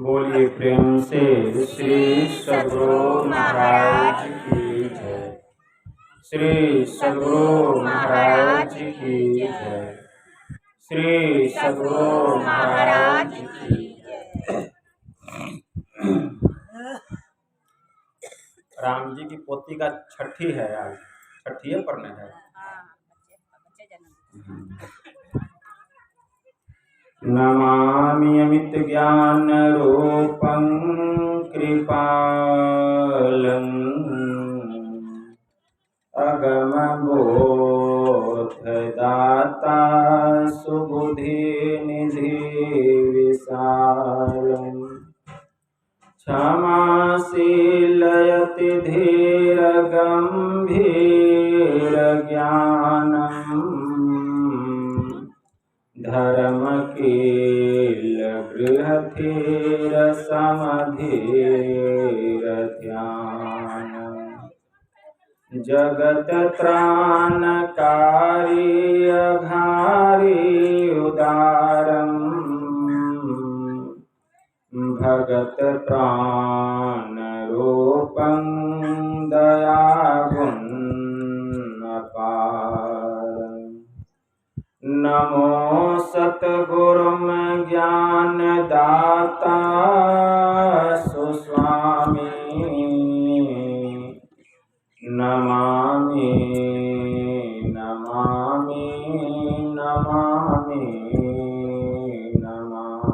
बोलिए प्रेम से श्री सद्गुरु महाराज की जय। श्री सद्गुरु महाराज की जय। श्री सद्गुरु महाराज की जय। राम जी की पोती का छठी है आज, छठी पढ़ने है। नमामि अमित ज्ञान रूपं कृपालम् अगम बोधदाता सुबुद्धि निधि विसारम् क्षमाशीलयति धीर गंभीर ज्ञानम् धर्मकील बृहधीर समधीर ध्यान जगत त्राणकारी अघारी उदारम भगत प्राण रूपं दयागुण नमो सतगुरुम ज्ञान दाता सुस्वामी नमामि नमामि नमामि नमामि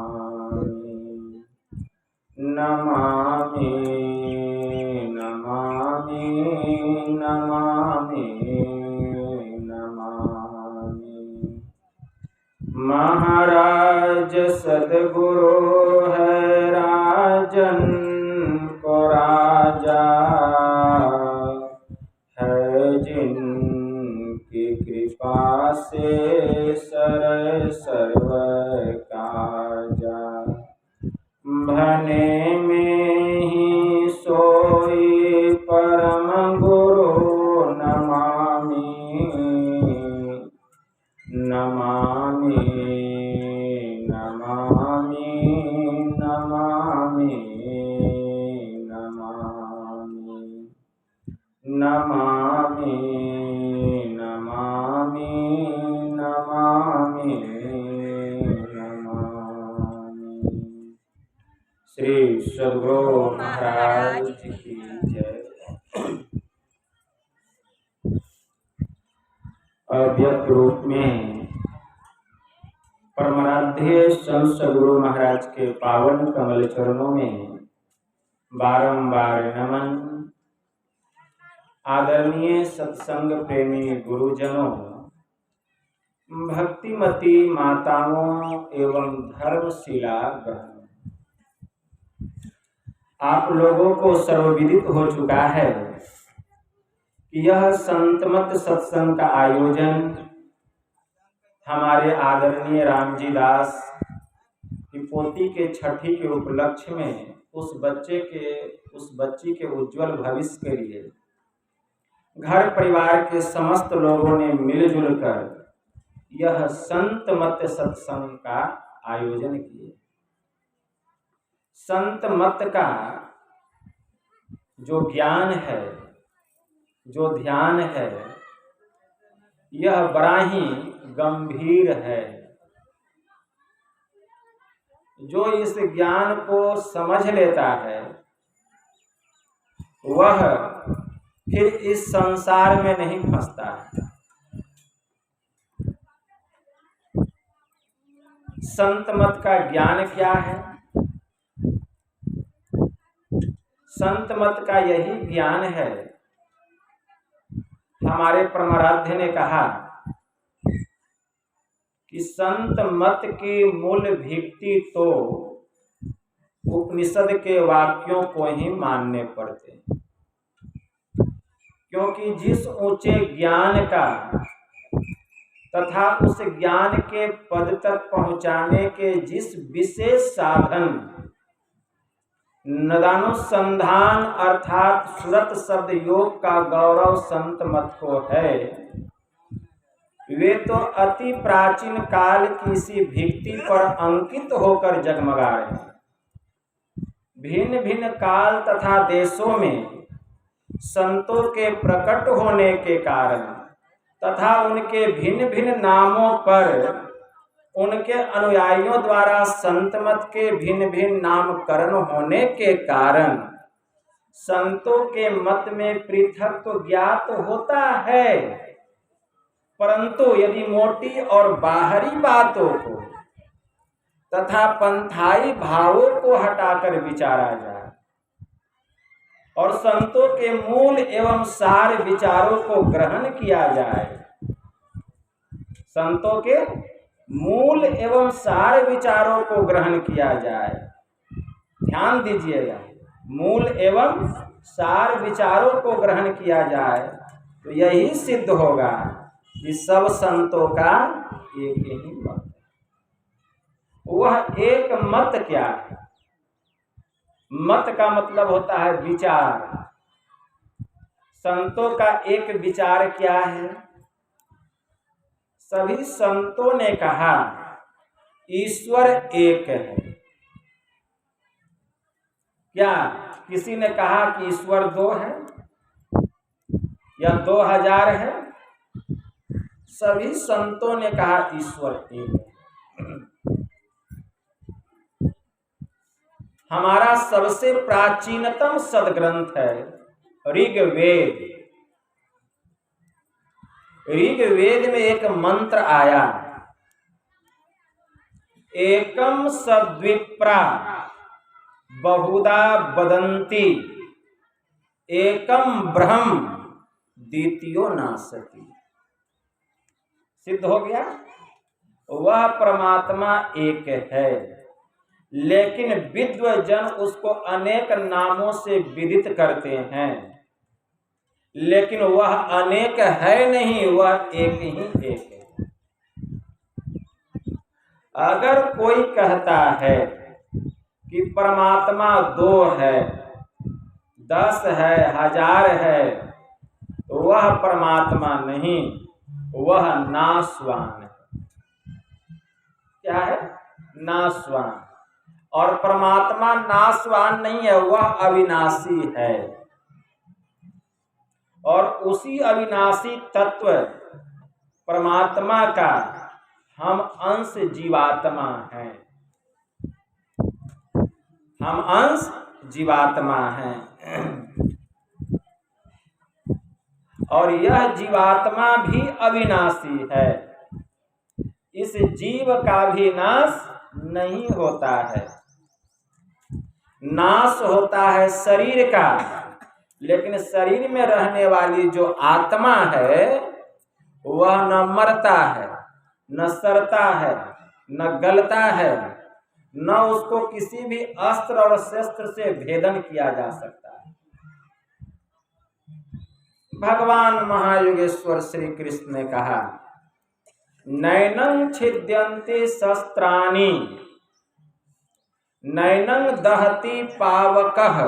नमामि नमामि नमामि महाराज सद्गुरु है राजन को राजा है जिनकी कृपा से सर सर्व काजा भने में ही सोई परम गुरु नमामि नमामि नमामि नमामि नमामि नमामि नमामि नमामि नमामि। श्री सद्गुरु महाराज की जय। अव्यक्त रूप में परमाराध्य संत सद्गुरु महाराज के पावन कमल चरणों में बारंबार नमन। आदरणीय सत्संग प्रेमी गुरुजनों, भक्तिमती माताओं एवं धर्मशिला बहनों, आप लोगों को सर्वविदित हो चुका है कि यह संतमत सत्संग का आयोजन हमारे आदरणीय रामजी दास की पोती के छठी के उपलक्ष्य में उस बच्ची के उज्जवल भविष्य के लिए घर परिवार के समस्त लोगों ने मिलजुल कर यह संत मत सत्संग का आयोजन किए। संत मत का जो ज्ञान है, जो ध्यान है, यह बड़ा ही गंभीर है। जो इस ज्ञान को समझ लेता है वह फिर इस संसार में नहीं फंसता है। संत मत का ज्ञान क्या है? संत मत का यही ज्ञान है। हमारे परमाराध्य ने कहा कि संत मत की मूल भित्ति तो उपनिषद के वाक्यों को ही मानने पड़ते, क्योंकि जिस ऊंचे ज्ञान का तथा उस ज्ञान के पद तक पहुंचाने के जिस विशेष साधन नदानुसंधान अर्थात सुरत शब्द योग का गौरव संत मत को है, वे तो अति प्राचीन काल की इसी भित्ति पर अंकित होकर जगमगा रहे हैं। भिन्न भिन्न काल तथा देशों में संतों के प्रकट होने के कारण तथा उनके भिन्न भिन्न नामों पर उनके अनुयायियों द्वारा संत मत के भिन्न भिन्न नामकरण होने के कारण संतों के मत में पृथक तो ज्ञात होता है, परंतु यदि मोटी और बाहरी बातों को तथा पंथाई भावों को हटाकर विचारा जाए और संतों के मूल एवं सार विचारों को ग्रहण किया जाए, संतों के मूल एवं सार विचारों को ग्रहण किया जाए, ध्यान दीजिएगा, मूल एवं सार विचारों को ग्रहण किया जाए तो यही सिद्ध होगा कि सब संतों का एक ही मत। वह एक मत क्या है? मत का मतलब होता है विचार। संतों का एक विचार क्या है? सभी संतों ने कहा ईश्वर एक है। क्या किसी ने कहा कि ईश्वर दो है या 2000 है? सभी संतों ने कहा ईश्वर एक है। हमारा सबसे प्राचीनतम सदग्रंथ है ऋग्वेद। ऋग्वेद में एक मंत्र आया, एकम सद्विप्रा बहुधा वदन्ति एकम ब्रह्म द्वितीयो नासति। सिद्ध हो गया, वह परमात्मा एक है, लेकिन विद्वजन उसको अनेक नामों से विदित करते हैं, लेकिन वह अनेक है नहीं, वह एक ही एक है। अगर कोई कहता है कि परमात्मा 2 है, 10 है, 1000 है, तो वह परमात्मा नहीं, वह नाशवान है। क्या है? नाशवान। और परमात्मा नाशवान नहीं है, वह अविनाशी है। और उसी अविनाशी तत्व परमात्मा का हम अंश जीवात्मा हैं। हम अंश जीवात्मा हैं और यह जीवात्मा भी अविनाशी है। इस जीव का भी नाश नहीं होता है। नाश होता है शरीर का, लेकिन शरीर में रहने वाली जो आत्मा है वह न मरता है, न सड़ता है, न गलता है, न उसको किसी भी अस्त्र और शस्त्र से भेदन किया जा सकता है। भगवान महायोगेश्वर श्री कृष्ण ने कहा, नैनं छिद्यन्ति शस्त्राणि नैनं दहति पावकः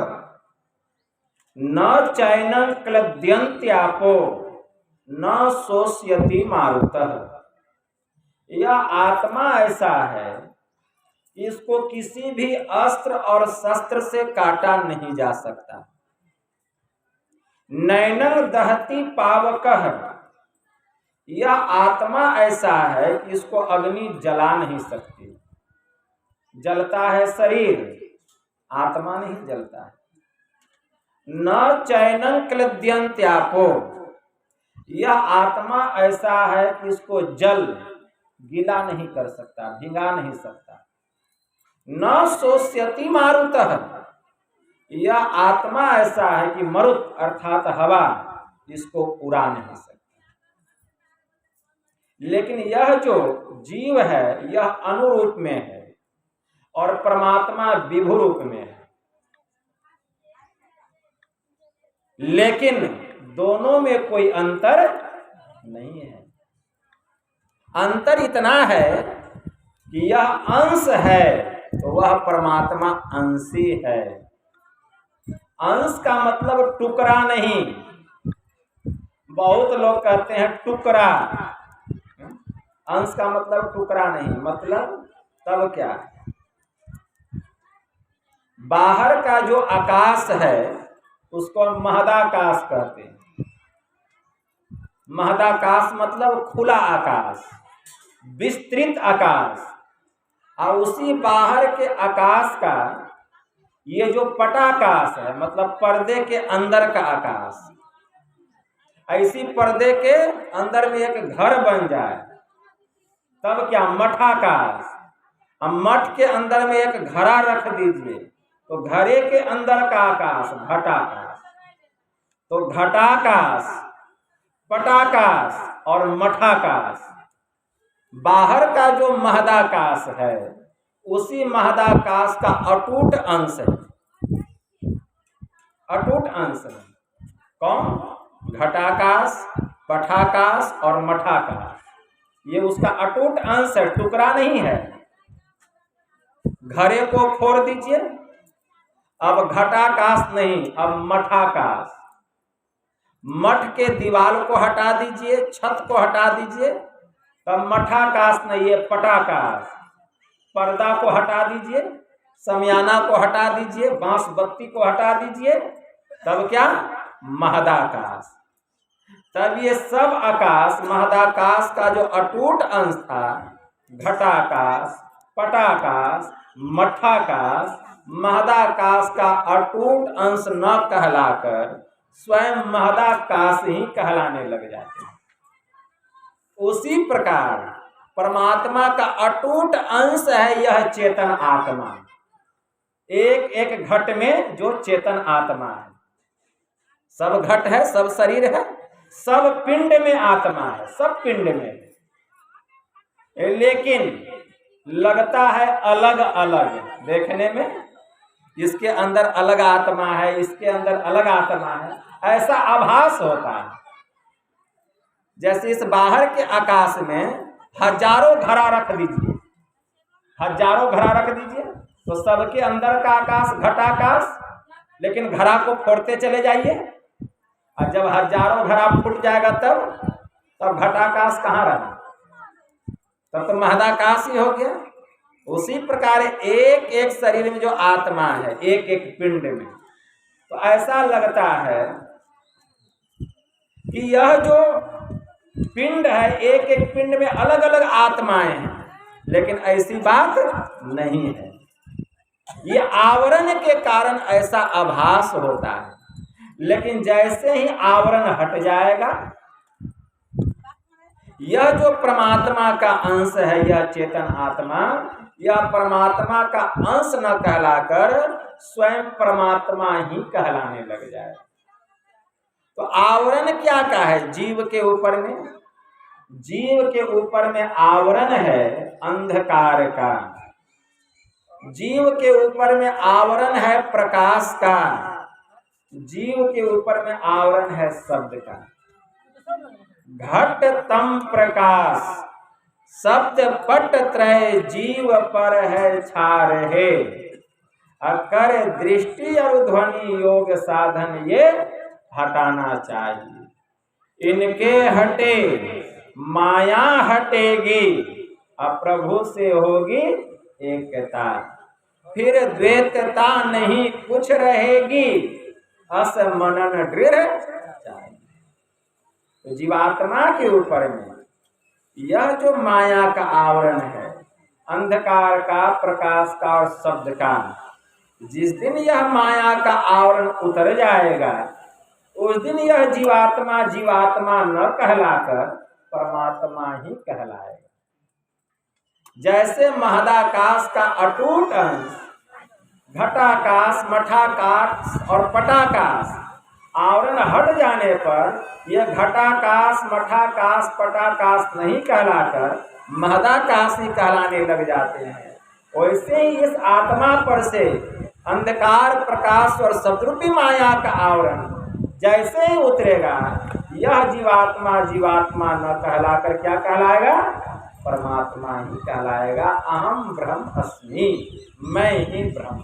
न चैनं क्लद्यन्त्यापो न शोष्यति मारुतः। यह आत्मा ऐसा है, इसको किसी भी अस्त्र और शस्त्र से काटा नहीं जा सकता। नैनं दहति पावकः, यह आत्मा ऐसा है कि इसको अग्नि जला नहीं सकती। जलता है शरीर, आत्मा नहीं जलता है। न चैनं क्लद्यन्त्यापो, यह आत्मा ऐसा है कि इसको जल गीला नहीं कर सकता, भिगा नहीं सकता। न शोष्यति मारुतः, यह आत्मा ऐसा है कि मरुत अर्थात हवा इसको उड़ा नहीं सकता। लेकिन यह जो जीव है यह अनुरूप में है और परमात्मा विभु रूप में है। लेकिन दोनों में कोई अंतर नहीं है। अंतर इतना है कि यह अंश है तो वह परमात्मा अंशी है। अंश का मतलब टुकड़ा नहीं। बहुत लोग कहते हैं टुकड़ा, अंश का मतलब टुकड़ा नहीं। मतलब तब क्या? बाहर का जो आकाश है उसको महदाकाश कहते हैं। महदाकाश मतलब खुला आकाश, विस्तृत आकाश। और उसी बाहर के आकाश का ये जो पटाकाश है, मतलब पर्दे के अंदर का आकाश, ऐसी पर्दे के अंदर में एक घर बन जाए तब क्या, मठाकाश। अब मठ के अंदर में एक घड़ा रख दीजिए तो घड़े के अंदर का आकाश घटाकाश। तो घटाकाश, पटाकाश और मठाकाश, बाहर का जो महदाकाश है उसी महदाकाश का अटूट अंश है। अटूट अंश है कौन? घटाकाश, पठाकाश और मठाकाश, ये उसका अटूट अंश है, टुकड़ा नहीं है। घड़े को फोड़ दीजिए, अब घटाकाश नहीं, अब मठाकाश। मठ के दीवार को हटा दीजिए, छत को हटा दीजिए, तब मठाकाश नहीं, ये पटाकाश। पर्दा को हटा दीजिए, समियाना को हटा दीजिए, बांस बत्ती को हटा दीजिए, तब क्या, महदाकाश। तब ये सब आकाश, महदाकाश का जो अटूट अंश था, घटाकाश, पटाकाश, मठाकाश, महदाकाश का अटूट अंश न कहलाकर स्वयं महदाकाश ही कहलाने लग जाते हैं। उसी प्रकार परमात्मा का अटूट अंश है यह चेतन आत्मा। एक एक घट में जो चेतन आत्मा है, सब घट है, सब शरीर है, सब पिंड में आत्मा है, सब पिंड में। लेकिन लगता है अलग अलग देखने में, इसके अंदर अलग आत्मा है, इसके अंदर अलग आत्मा है, ऐसा आभास होता है। जैसे इस बाहर के आकाश में हजारों घड़ा रख दीजिए, हजारों घड़ा रख दीजिए तो सबके अंदर का आकाश घटाकाश, लेकिन घड़ा को फोड़ते चले जाइए और जब हजारों घड़ा फूट जाएगा तब घटाकाश कहाँ रहा, तब तो महदाकाश ही हो गया। उसी प्रकार एक एक शरीर में जो आत्मा है, एक एक पिंड में, तो ऐसा लगता है कि यह जो पिंड है, एक एक पिंड में अलग अलग आत्माएं हैं, लेकिन ऐसी बात नहीं है। ये आवरण के कारण ऐसा आभास होता है, लेकिन जैसे ही आवरण हट जाएगा, यह जो परमात्मा का अंश है, यह चेतन आत्मा, यह परमात्मा का अंश न कहलाकर स्वयं परमात्मा ही कहलाने लग जाए। तो आवरण क्या का है जीव के ऊपर में? जीव के ऊपर में आवरण है अंधकार का, जीव के ऊपर में आवरण है प्रकाश का, जीव के ऊपर में आवरण है शब्द का। घट तम प्रकाश शब्द पट त्रय जीव पर है छा रहे, अकर दृष्टि और ध्वनि योग साधन ये हटाना चाहिए। इनके हटे माया हटेगी, अब प्रभु से होगी एकता, फिर द्वैतता नहीं कुछ रहेगी, अस मनन दृढ़ चाहिए। तो जीवात्मा के ऊपर में यह जो माया का आवरण है, अंधकार का, प्रकाश का और शब्द का, जिस दिन यह माया का आवरण उतर जाएगा, उस दिन यह जीवात्मा जीवात्मा न कहलाकर परमात्मा ही कहलाएगा। जैसे महदाकाश का अटूट अंश घटाकाश, मठाकाश और पटाकाश आवरण हट जाने पर यह घटाकाश, मठाकाश, पटाकाश नहीं कहलाकर महदाकाश ही कहलाने लग जाते हैं। वैसे ही इस आत्मा पर से अंधकार, प्रकाश और शब्दरूपी माया का आवरण जैसे ही उतरेगा, यह जीवात्मा जीवात्मा न कहलाकर क्या कहलाएगा? परमात्मा ही कहलाएगा। अहम ब्रह्म अस्मि, मैं ही ब्रह्म।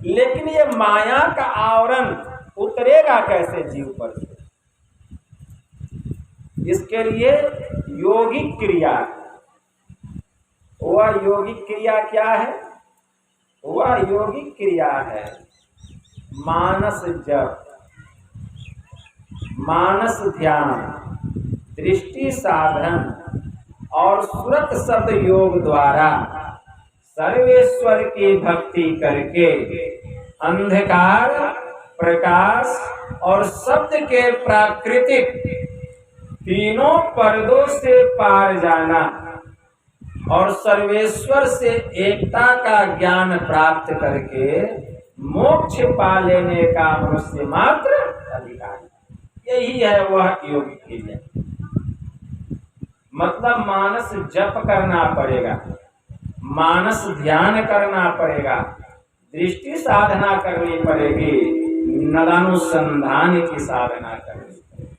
लेकिन ये माया का आवरण उतरेगा कैसे जीव पर से? इसके लिए योगिक क्रिया, वह योगिक क्रिया क्या है? वह योगिक क्रिया है। मानस जप, मानस ध्यान, दृष्टि साधन और सुरत शब्द योग द्वारा सर्वेश्वर की भक्ति करके अंधकार, प्रकाश और शब्द के प्राकृतिक तीनों पर्दों से पार जाना और सर्वेश्वर से एकता का ज्ञान प्राप्त करके मोक्ष पा लेने का मनुष्य मात्र अधिकार। यही है वह योग क्रिया। मतलब मानस जप करना पड़ेगा, मानस ध्यान करना पड़ेगा, दृष्टि साधना करनी पड़ेगी, नदानुसंधान की साधना करनी पड़ेगी।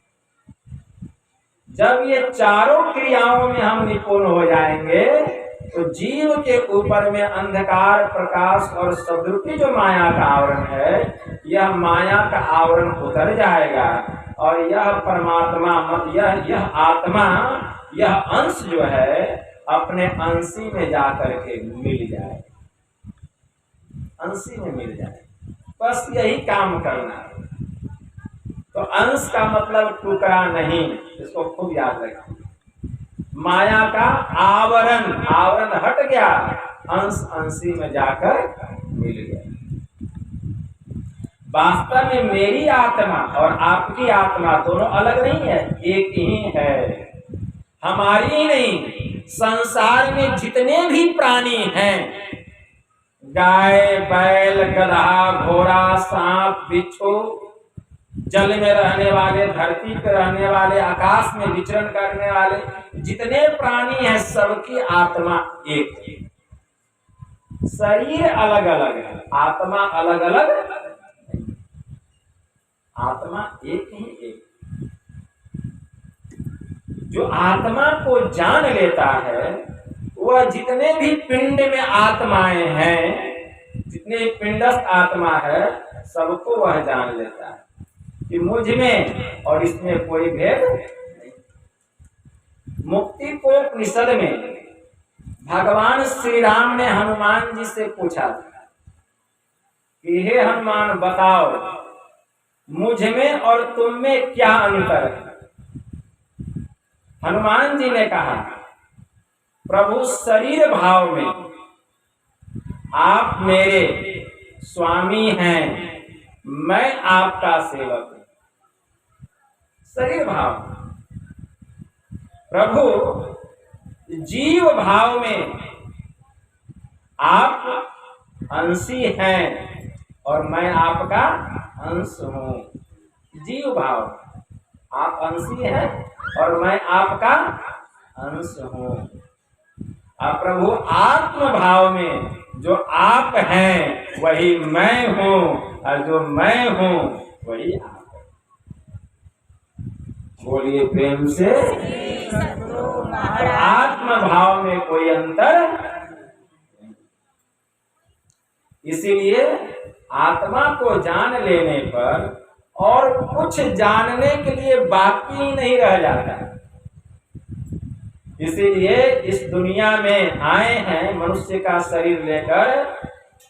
जब ये चारों क्रियाओं में हम निपुण हो जाएंगे तो जीव के ऊपर में अंधकार, प्रकाश और शब्दरूपी जो माया का आवरण है, यह माया का आवरण उतर जाएगा और यह परमात्मा, यह आत्मा, यह अंश जो है अपने अंशी में जाकर के मिल जाए, अंशी में मिल जाए। बस यही काम करना है। तो अंश का मतलब टुकड़ा नहीं, इसको खूब याद रखें। माया का आवरण, आवरण हट गया, अंश अंशी में जाकर मिल गया। वास्तव में मेरी आत्मा और आपकी आत्मा दोनों अलग नहीं है, एक ही है। हमारी ही नहीं, संसार में जितने भी प्राणी हैं, गाय, बैल, गधा, घोड़ा, सांप, बिच्छू, जल में रहने वाले, धरती पर रहने वाले, आकाश में विचरण करने वाले जितने प्राणी हैं, सबकी आत्मा एक है। शरीर अलग अलग है, आत्मा अलग अलग, आत्मा एक ही एक। जो आत्मा को जान लेता है, वह जितने भी पिंड में आत्माएं हैं, जितने पिंडस्थ आत्मा है, सबको वह जान लेता है कि मुझ में और इसमें कोई भेद नहीं। मुक्ति को उपनिषद में भगवान श्री राम ने हनुमान जी से पूछा कि हे हनुमान, बताओ मुझ में और तुम में क्या अंतर है। हनुमान जी ने कहा, प्रभु शरीर भाव में आप मेरे स्वामी हैं, मैं आपका सेवक हूं। शरीर भाव। प्रभु जीव भाव में आप अंशी हैं और मैं आपका अंश हूं। जीव भाव, आप अंशी हैं और मैं आपका अंश हूं। अब प्रभु आत्म भाव में जो आप हैं वही मैं हूं और जो मैं हूं वही आप है। बोलिए प्रेम से। आत्म भाव में कोई अंतर नहीं। इसीलिए आत्मा को जान लेने पर और कुछ जानने के लिए बाकी नहीं रह जाता। इसीलिए इस दुनिया में आए हैं मनुष्य का शरीर लेकर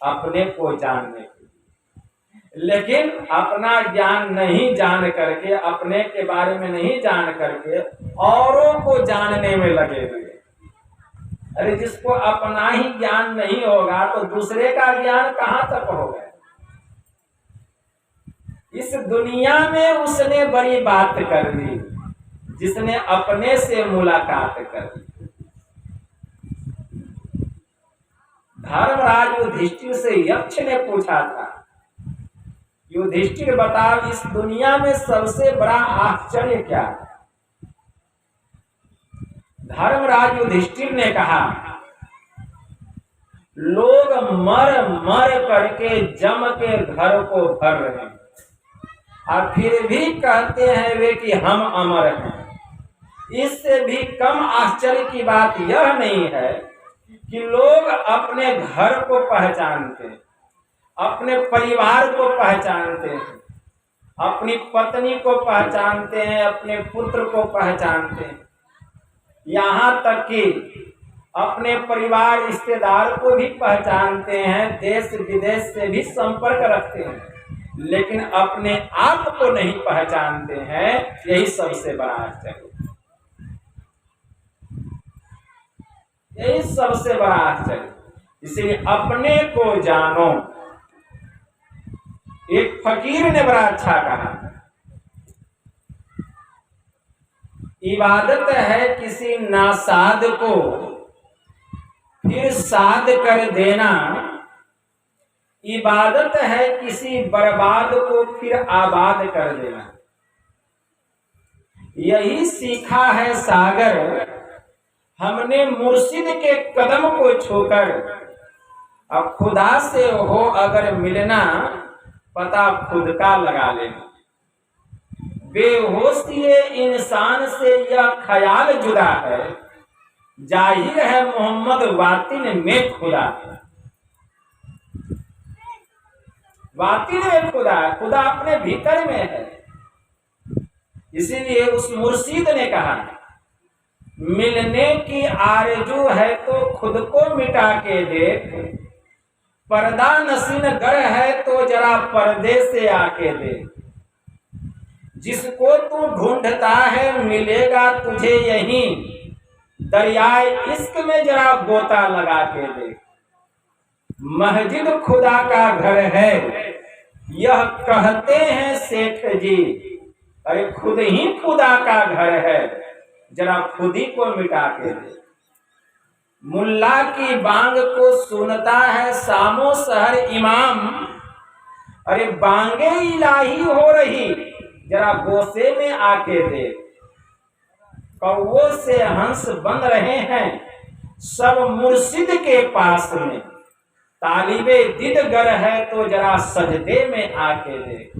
अपने को जानने के लिए, लेकिन अपना ज्ञान नहीं जान करके, अपने के बारे में नहीं जान करके औरों को जानने में लगे हुए। अरे जिसको अपना ही ज्ञान नहीं होगा तो दूसरे का ज्ञान कहां तक होगा। इस दुनिया में उसने बड़ी बात कर दी जिसने अपने से मुलाकात कर ली। धर्मराज युधिष्ठिर से यक्ष ने पूछा था, युधिष्ठिर बताओ इस दुनिया में सबसे बड़ा आश्चर्य क्या है। धर्मराज युधिष्ठिर ने कहा, लोग मर मर करके जम के घर को भर रहे हैं और फिर भी कहते हैं वे कि हम अमर हैं। इससे भी कम आश्चर्य की बात यह नहीं है कि लोग अपने घर को पहचानते हैं, अपने परिवार को पहचानते हैं, अपनी पत्नी को पहचानते हैं, अपने पुत्र को पहचानते हैं, यहाँ तक कि अपने परिवार रिश्तेदार को भी पहचानते हैं, देश विदेश से भी संपर्क रखते हैं, लेकिन अपने आप को नहीं पहचानते हैं। यही सबसे बड़ा आश्चर्य, यही सबसे बड़ा आश्चर्य। इसलिए अपने को जानो। एक फकीर ने बड़ा अच्छा कहा, इबादत है किसी नासाद को फिर साध कर देना, इबादत है किसी बर्बाद को फिर आबाद कर देना। यही सीखा है सागर हमने मुर्शिद के कदम को छूकर। अब खुदा से हो अगर मिलना, पता खुद का लगा लेना। बेहोशी इंसान से यह ख्याल जुदा है, जाहिर है मोहम्मद वातिन में खुदा है। वातिन में खुदा है, खुदा अपने भीतर में है। इसीलिए उस मुर्शिद ने कहा, मिलने की आरज़ू है तो खुद को मिटा के देख, पर्दा नसीन गर है तो जरा पर्दे से आके देख। जिसको तू ढूंढता है मिलेगा तुझे यहीं, दरियाए इश्क में जरा गोता लगा के देख। मस्जिद खुदा का घर है यह कहते हैं सेठ जी, अरे खुद ही खुदा का घर है, जरा खुद ही को मिटा के दे। मुल्ला की बांग को सुनता है सामो शहर इमाम, अरे बांगे इलाही हो रही, जरा गोसे में आके दे। कौवों से हंस बन रहे हैं सब मुर्शिद के पास में, तालिबे दिदगर है तो जरा सजदे में आके दे।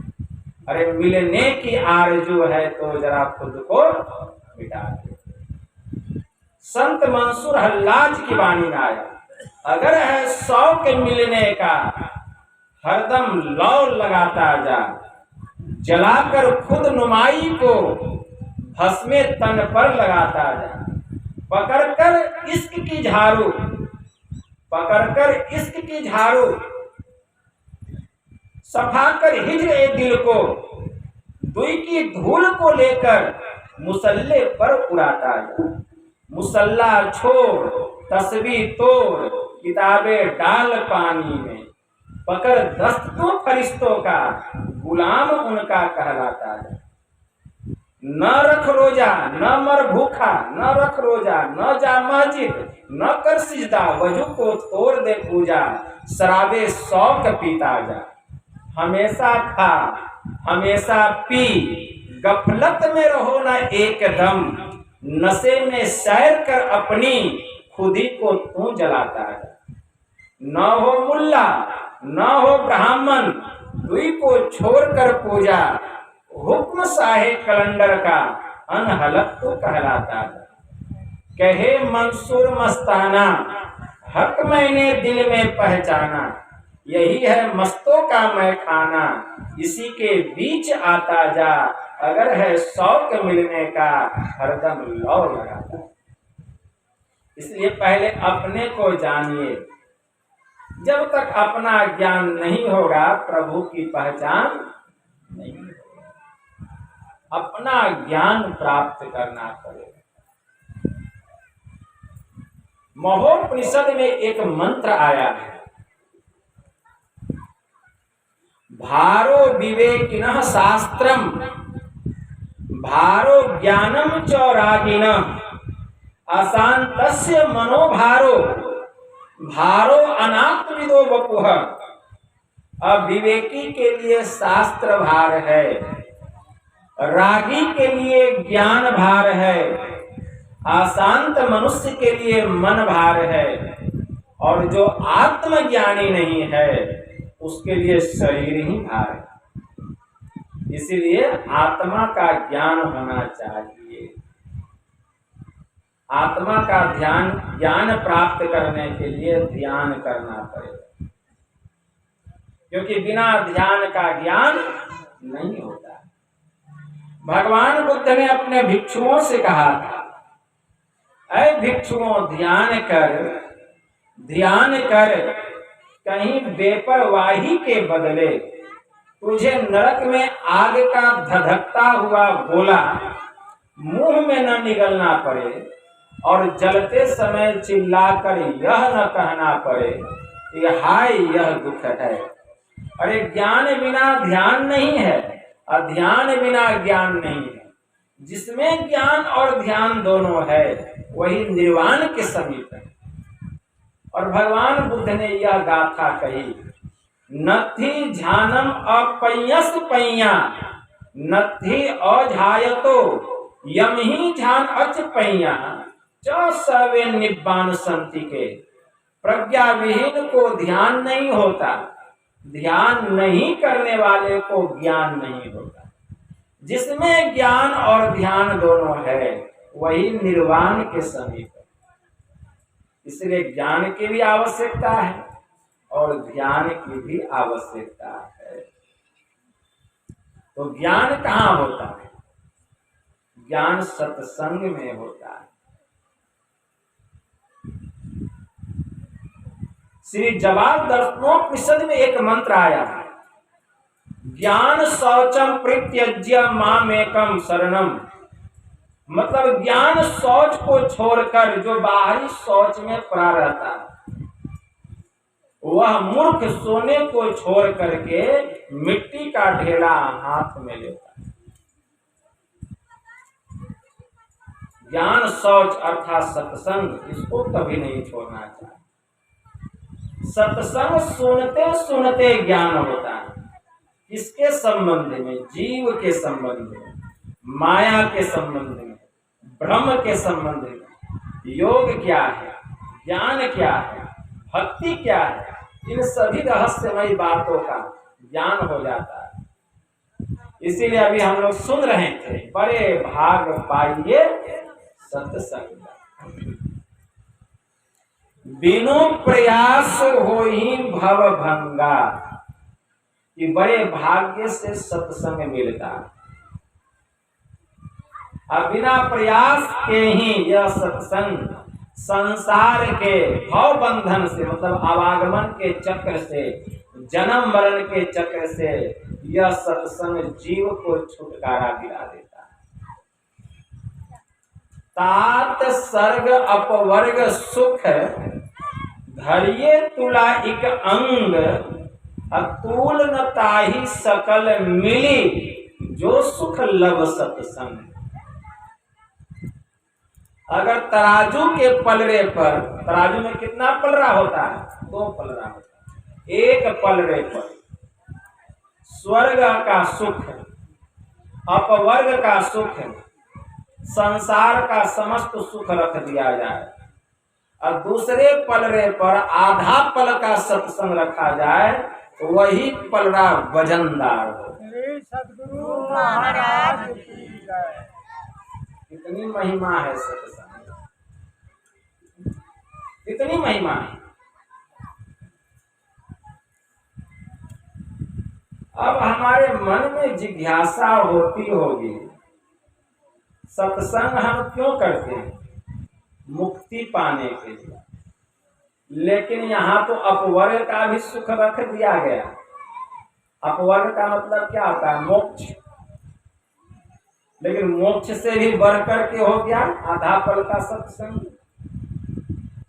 अरे मिलने की आरज़ू है तो जरा खुद को मिटा दे। संत मंसूर हल्लाज की वाणी में आया, अगर है शौक मिलने का हरदम लौ लगाता जा, जलाकर खुद नुमाई को भस्मे तन पर लगाता जा। पकड़कर इश्क की झाड़ू, पकड़कर इश्क की झाड़ू, सफा कर हिज्र ए दिल को, दुई की धूल को लेकर मुसल्ले पर उड़ाता जा। मुसल्ला छोड़ तस्बीह तोड़, किताबें डाल पानी में, पकड़ दस्तों फरिश्तों का, गुलाम उनका कहलाता है। न रख रोजा न मर भूखा, न रख रोजा न जा मस्जिद, न कर सिजदा वजू को तोड़ दे पूजा, शराबे शौक पीता जा। हमेशा खा हमेशा पी, गफलत में रहो ना एकदम, नशे में सैर कर अपनी खुद ही को तू जलाता है। न हो मुल्ला न हो ब्राह्मण, दुई को छोड़कर पूजा, हुक्म साहे कलंदर का अनहलक तो कहलाता है। कहे मंसूर मस्ताना हक मैंने दिल में पहचाना, यही है मस्तों का मैं खाना, इसी के बीच आता जा। अगर है शौक मिलने का हरदम लौ लगाता। इसलिए पहले अपने को जानिए। जब तक अपना ज्ञान नहीं होगा प्रभु की पहचान नहीं होगी। अपना ज्ञान प्राप्त करना पड़ेगा। महोपनिषद में एक मंत्र आया है, भारो विवेकिनः शास्त्रम भारो ज्ञानम च रागिनः, अशांतस्य मनोभारो भारो अनात्मविदो वपुः। अविवेकी के लिए शास्त्र भार है, रागी के लिए ज्ञान भार है, अशांत मनुष्य के लिए मन भार है, और जो आत्मज्ञानी नहीं है उसके लिए शरीर ही भार है। इसीलिए आत्मा का ज्ञान होना चाहिए। आत्मा का ज्ञान प्राप्त करने के लिए ध्यान करना पड़ेगा, क्योंकि बिना ध्यान का ज्ञान नहीं होता। भगवान बुद्ध ने अपने भिक्षुओं से कहा था, ऐ भिक्षुओं ध्यान कर कहीं बेपरवाही के बदले तुझे नरक में आग का धधकता हुआ गोला मुंह में न निगलना पड़े और जलते समय चिल्लाकर यह न कहना पड़े कि हाय यह दुख है। अरे ज्ञान बिना ध्यान नहीं है और ध्यान बिना ज्ञान नहीं है। जिसमें ज्ञान और ध्यान दोनों है वही निर्वाण के समीप है। और भगवान बुद्ध ने यह गाथा कही, नथी ध्यानम अपयस पैया नथी अझायतो यम ही ध्यान अच पैया च सवे निब्बान संति के। प्रज्ञा विहीन को ध्यान नहीं होता, ध्यान नहीं करने वाले को ज्ञान नहीं होता। जिसमें ज्ञान और ध्यान दोनों है वही निर्वाण के समीप है। इसलिए ज्ञान की भी आवश्यकता है और ध्यान की भी आवश्यकता है। तो ज्ञान कहाँ होता है? ज्ञान सत्संग में होता है। श्री जवाब दर्शनोपनिषद में एक मंत्र आया है, ज्ञान शौचम परित्यज्य मामेकम शरणम। मतलब ज्ञान शौच को छोड़कर जो बाहरी शौच में पड़ा रहता है वह मूर्ख सोने को छोड़ करके मिट्टी का ढेला हाथ में लेता है। ज्ञान शौच अर्थात सत्संग, इसको कभी नहीं छोड़ना चाहिए। सत्संग सुनते सुनते ज्ञान होता है। किसके संबंध में? जीव के संबंध में, माया के संबंध में, ब्रह्म के संबंध में। योग क्या है, ज्ञान क्या है, भक्ति क्या है, इन सभी रहस्यमयी बातों का ज्ञान हो जाता है। इसीलिए अभी हम लोग सुन रहे थे, बड़े भाग पाइए सत्संग बिनु प्रयास हो ही भव भंगा। कि बड़े भाग्य से सत्संग मिलता है। अब बिना प्रयास के ही यह सत्संग संसार के भव बंधन से, मतलब आवागमन के चक्र से, जन्म मरण के चक्र से यह सत्संग जीव को छुटकारा दिला देता है। तात सर्ग अपवर्ग सुख धरिये तुला इक अंग अतुल न ताही सकल मिली जो सुख लब सत्संग। अगर तराजू के पलड़े पर, तराजू में कितना पलड़ा होता है? 2 पलड़ा होता है। एक पलड़े पर स्वर्ग का सुख, अपवर्ग का सुख, संसार का समस्त सुख रख दिया जाए और दूसरे पलड़े पर आधा पल का सत्संग रखा जाए तो वही पलड़ा वजनदार हो। सद्गुरु महाराज की जय। कितनी महिमा है सत्संग, कितनी महिमा है। अब हमारे मन में जिज्ञासा होती होगी, सत्संग हम क्यों करते हैं? मुक्ति पाने के लिए। लेकिन यहाँ तो अपवर्ग का भी सुख रख दिया गया। अपवर्ग का मतलब क्या होता है? मोक्ष। लेकिन मोक्ष से भी बढ़ करके हो गया आधा पल का सत्संग।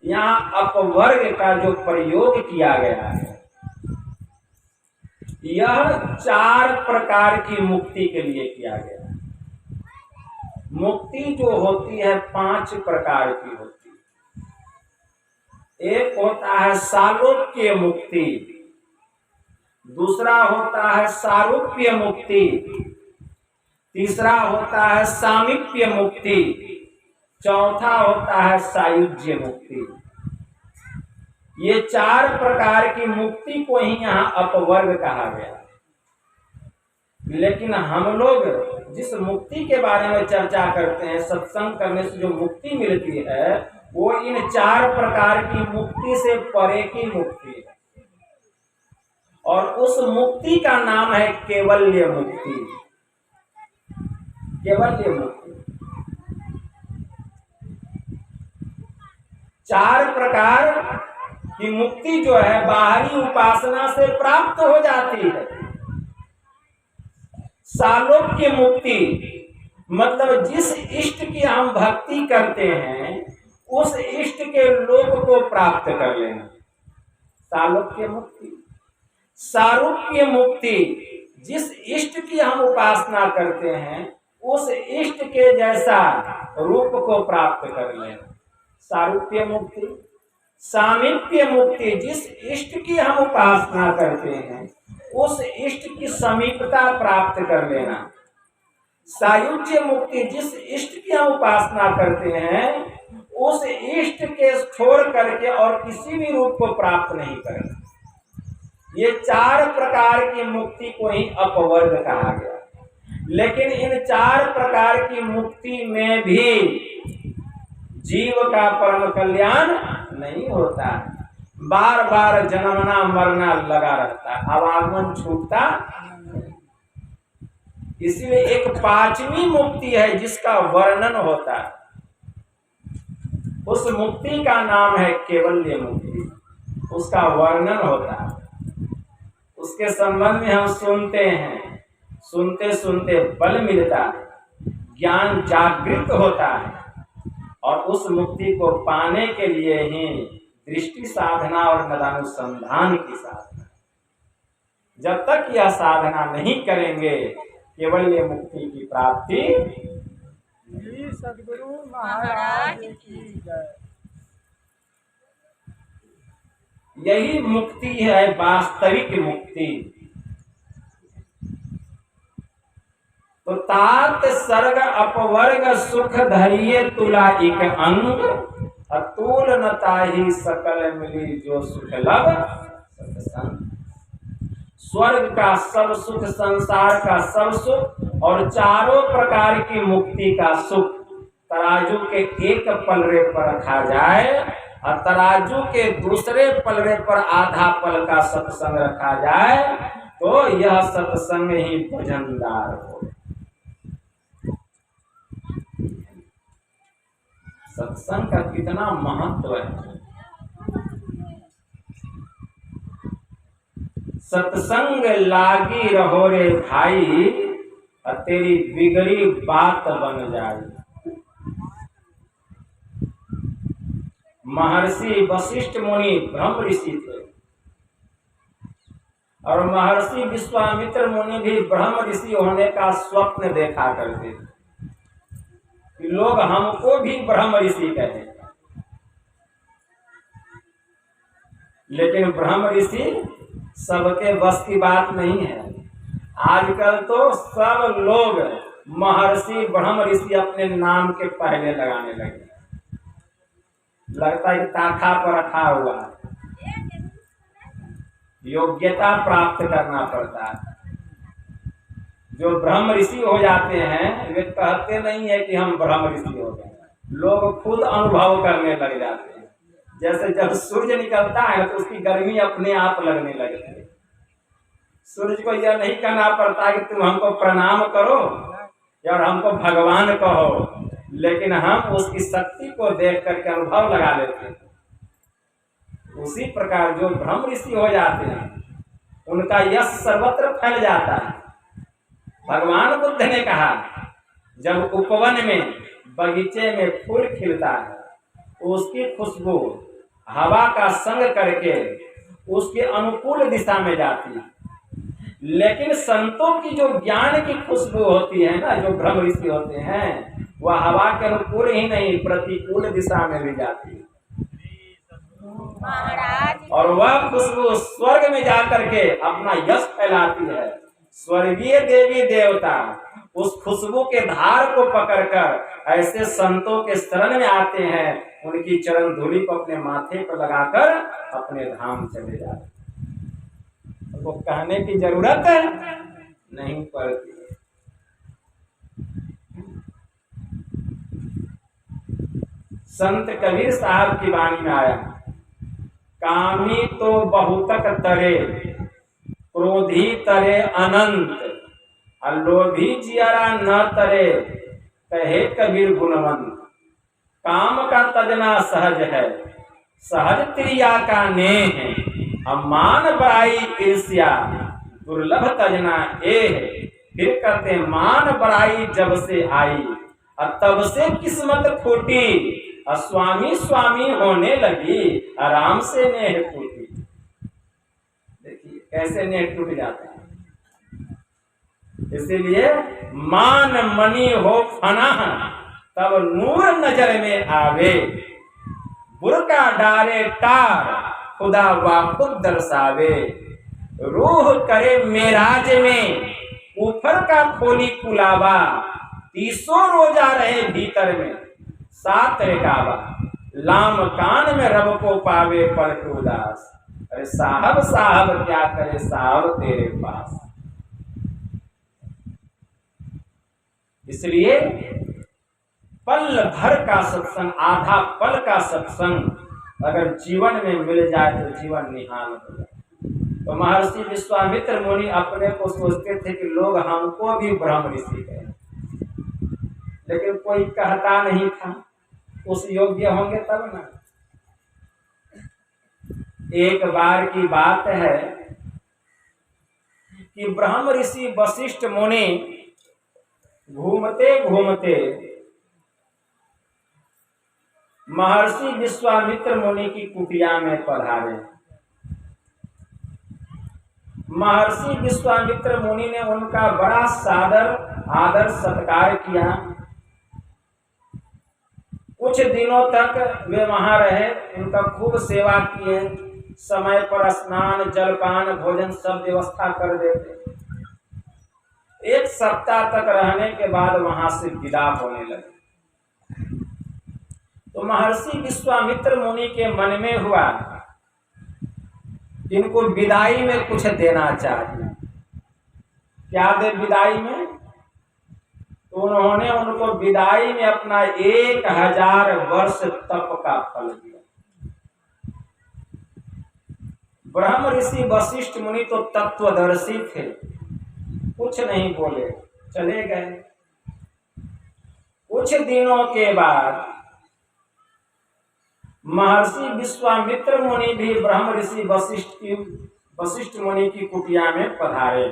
यहाँ अपवर्ग का जो प्रयोग किया गया है यह 4 प्रकार की मुक्ति के लिए किया गया है। मुक्ति जो होती है 5 प्रकार की होती है। एक होता है सालोक्य मुक्ति, दूसरा होता है सारूप्य मुक्ति, तीसरा होता है सामीप्य मुक्ति, चौथा होता है सायुज्य मुक्ति। ये 4 प्रकार की मुक्ति को ही यहाँ अपवर्ग कहा गया। लेकिन हम लोग जिस मुक्ति के बारे में चर्चा करते हैं, सत्संग करने से जो मुक्ति मिलती है वो इन 4 प्रकार की मुक्ति से परे की मुक्ति है। और उस मुक्ति का नाम है केवल्य मुक्ति। केवल्य मुक्ति। 4 प्रकार की मुक्ति जो है बाहरी उपासना से प्राप्त हो जाती है। सालोक्य मुक्ति मतलब जिस इष्ट की हम भक्ति करते हैं उस इष्ट के लोक को प्राप्त कर लेना, सालोक्य मुक्ति। सारूप्य मुक्ति जिस इष्ट की हम उपासना करते हैं उस इष्ट के जैसा रूप को प्राप्त कर लेना, सारूप्य मुक्ति। सामीप्य मुक्ति जिस इष्ट की हम उपासना करते हैं उस इष्ट की समीपता प्राप्त कर लेना। सायुज्य मुक्ति जिस इष्ट की हम उपासना करते हैं उस इष्ट के छोड़ करके और किसी भी रूप को प्राप्त नहीं करना। ये 4 प्रकार की मुक्ति को ही अपवर्ग कहा गया। लेकिन इन 4 प्रकार की मुक्ति में भी जीव का परम कल्याण नहीं होता है, बार बार जन्मना मरना लगा रहता है, आवागमन छूटता। इसलिए एक 5वीं मुक्ति है जिसका वर्णन होता है, उस मुक्ति का नाम है केवल्य मुक्ति, उसका वर्णन होता है। उसके संबंध में हम सुनते हैं, सुनते सुनते बल मिलता है, ज्ञान जागृत होता है और उस मुक्ति को पाने के लिए ही दृष्टि साधना और नदानुसंधान की साधना। जब तक यह साधना नहीं करेंगे केवल ये मुक्ति की प्राप्ति। श्री सद्गुरु महाराज की जय। यही मुक्ति है वास्तविक मुक्ति। तो तात सर्ग अपवर्ग सुख धरिये तुला एक अंग, अतुल न ताहि सकल मिली जो सुख लब सत्संग। स्वर्ग का सब सुख, संसार का सब सुख और 4 प्रकार की मुक्ति का सुख तराजू के एक पलड़े पर रखा जाए और तराजू के दूसरे पलड़े पर आधा पल का सत्संग रखा जाए तो यह सत्संग ही भजनदार हो। सत्संग का कितना महत्व है। सत्संग लागी रहो रे भाई और तेरी बिगड़ी बात बन जाए। महर्षि वशिष्ठ मुनि ब्रह्म ऋषि थे और महर्षि विश्वामित्र मुनि भी ब्रह्म ऋषि होने का स्वप्न देखा करते थे कि लोग हमको भी ब्रह्म ऋषि कहें। लेकिन ब्रह्म ऋषि सबके बस की बात नहीं है। आजकल तो सब लोग महर्षि ब्रह्म ऋषि अपने नाम के पहले लगाने लगे, लगता है ताखा पर रखा हुआ है। योग्यता प्राप्त करना पड़ता है। जो ब्रह्म ऋषि हो जाते हैं वे कहते नहीं है कि हम ब्रह्म ऋषि हो गए, लोग खुद अनुभव करने लग जाते हैं। जैसे जब सूर्य निकलता है तो उसकी गर्मी अपने आप लगने लगती है। सूर्य को यह नहीं कहना पड़ता कि तुम हमको प्रणाम करो या हमको भगवान कहो, लेकिन हम उसकी शक्ति को देख करके अनुभव लगा लेते हैं। उसी प्रकार जो ब्रह्म ऋषि हो जाते हैं उनका यश सर्वत्र फैल जाता है। भगवान बुद्ध ने कहा जब उपवन में बगीचे में फूल खिलता है उसकी खुशबू हवा का संग करके उसके अनुकूल दिशा में जाती है, लेकिन संतों की जो ज्ञान की खुशबू होती है ना, जो ब्रह्म ऋषि होते हैं, वह हवा के अनुकूल ही नहीं प्रतिकूल दिशा में भी जाती है और वह खुशबू स्वर्ग में जाकर के अपना यश फैलाती है। स्वर्गीय देवी देवता उस खुशबू के धार को पकड़कर ऐसे संतों के शरण में आते हैं, उनकी चरण धूलि को अपने माथे पर लगाकर अपने धाम चले जाते हैं। उनको कहने की जरूरत नहीं पड़ती। संत कबीर साहब की वाणी में आया, कामी तो बहुतक तरे, क्रोधी तरे अनंत, लोभी जियारा न तरे, कहे कबीर गुणवंत। काम का तजना सहज है, सहज त्रिया का नेह, अमान बड़ाई ईर्ष्या दुर्लभ तजना ए। फिर कहते हैं मान बड़ाई जब से आई और तब से किस्मत फूटी, और स्वामी स्वामी होने लगी आराम से नेह टूटी। देखिए कैसे नेह टूट जाता है। इसीलिए मान मनी हो फना, तब नूर नजर में आवे, बुरका डारे टार खुदा वाखुद दर्शावे। रूह करे मेराज में ऊपर का खोली कुलावा, 30 रोजा रहे भीतर में 7 रिकावा। लाम कान में रब को पावे पल के उदास, अरे साहब साहब क्या करे साहब तेरे पास। इसलिए पल भर का सत्संग, आधा पल का सत्संग अगर जीवन में मिल जाए तो जीवन निहाल हो जाए। तो महर्षि विश्वामित्र मुनि अपने को सोचते थे कि लोग हमको भी ब्रह्म ऋषि कहें, लेकिन कोई कहता नहीं था। उस योग्य होंगे तब ना। एक बार की बात है कि ब्रह्म ऋषि वशिष्ठ मुनि घूमते घूमते महर्षि विश्वामित्र मुनि की कुटिया में पधारे। महर्षि विश्वामित्र मुनि ने उनका बड़ा सादर आदर सत्कार किया। कुछ दिनों तक वे वहां रहे, उनका खूब सेवा किए, समय पर स्नान जलपान भोजन सब व्यवस्था कर देते। 1 सप्ताह तक रहने के बाद वहां से विदा होने लगे। तो महर्षि विश्वामित्र मुनि के मन में हुआ इनको विदाई में कुछ देना चाहिए। क्या दे विदाई में? तो उन्होंने उनको विदाई में अपना 1000 वर्ष तप का फल दिया। ब्रह्म ऋषि वशिष्ठ मुनि तो तत्वदर्शी थे, कुछ नहीं बोले, चले गए। कुछ दिनों के बाद महर्षि विश्वामित्र मुनि भी ब्रह्म ऋषि वशिष्ठ मुनि की कुटिया में पधारे।